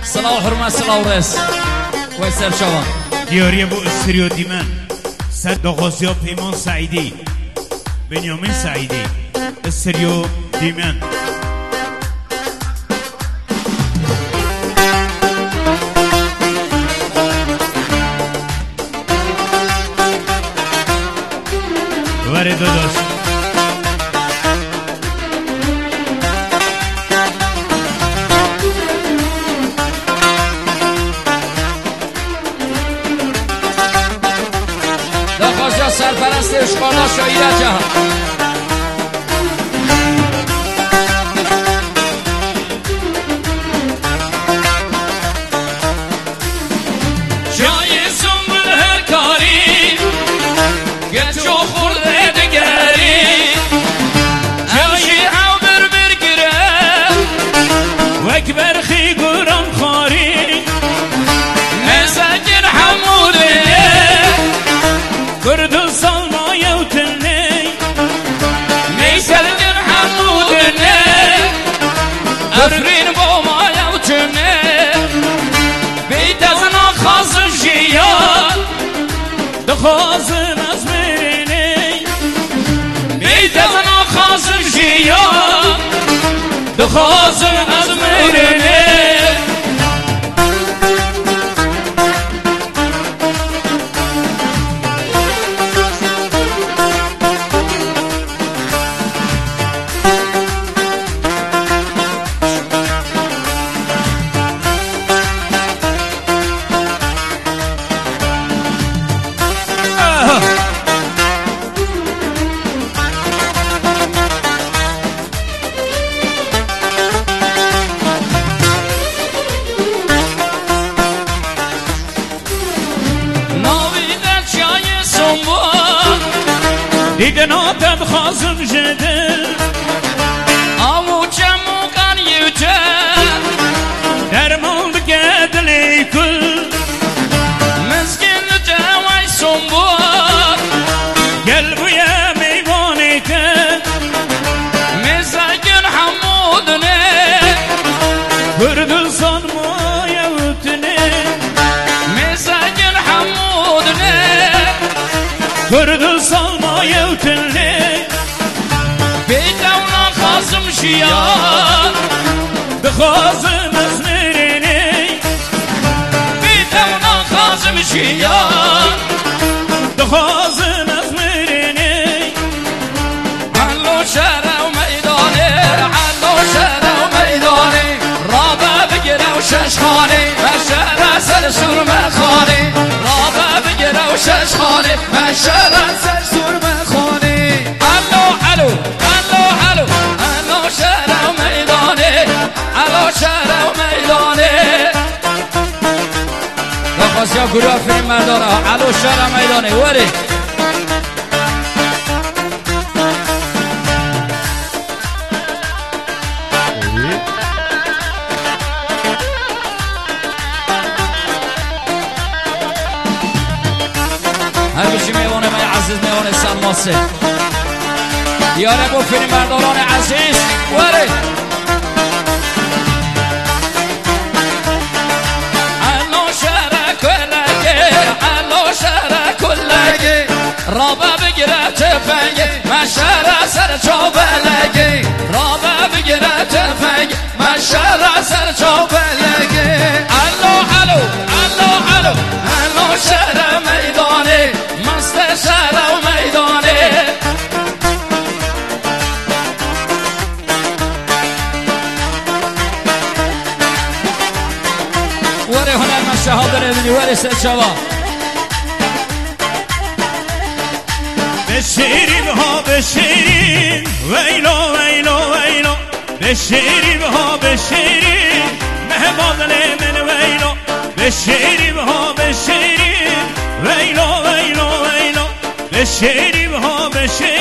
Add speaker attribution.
Speaker 1: صلاة وحرمة صلاة ورس ويسر شوان
Speaker 2: دیاری بو استریو دیمن صد دغازیا پیمان سعیدی بنیامین سعیدی استریو دیمن وره داداش
Speaker 1: دخواست سرپرست اشغال شاید جهان جای سنبول هر کاری گچو خورده دگری جای او بگیره
Speaker 2: وک برخی گران خاری
Speaker 1: نزدین حموله
Speaker 2: گرد سالما یوتنی
Speaker 1: نزدین حموله افرین با ما یوتنی بیت از نخواست جیان
Speaker 2: دخوازن از مرینی
Speaker 1: بیت از نخواست جیان
Speaker 2: دخوازن از مرینی دیدن آتد خازم جده
Speaker 1: آمو چمو کن یوچه
Speaker 2: درمان بگدلی کل
Speaker 1: مسکن جوای سنبول
Speaker 2: گل بویا میوانی که
Speaker 1: مسکن حمودنه
Speaker 2: کردستان ما یوتنی
Speaker 1: مسکن حمودنه
Speaker 2: کردستان ما یوتنی
Speaker 1: بیتونا خازم شیان
Speaker 2: دخوازن از مرینی
Speaker 1: بیتونا خازم شیان
Speaker 2: دخوازن از مرینی
Speaker 1: حلو شهر و میدانه حلو شهر و میدانه رابه بگیره و شش خانه و شهر سر سرمه خانه رابه بگیره و شش خانه و شهر سر سرمه خانه حلو حلو حلو حلو حلو شهر و میدانه حلو شهر و میدانه نخواست یا گروه فیلم مردانه حلو شهر و میدانه وری هر بشی میوانه من عزیز میوانه سلماسه یاره با فیلم برداران عزیز وره حلو شهر کلگه حلو شهر کلگه رابه بگیره تفنگه من شهر سر چابلگه رابه بگیره تفنگه من شهر سر چابلگه حلو حلو حلو حلو حلو شهر میدانه مست شهر و میدانه وره هنر من شهاده رمینی وره سر چوا
Speaker 2: بشیریم ها بشیریم ویلو ویلو ویلو بشیریم ها بشیریم مهباد من ویلو بشیریم ها بشیریم ویلو ویلو ویلو بشیریم ها بشیریم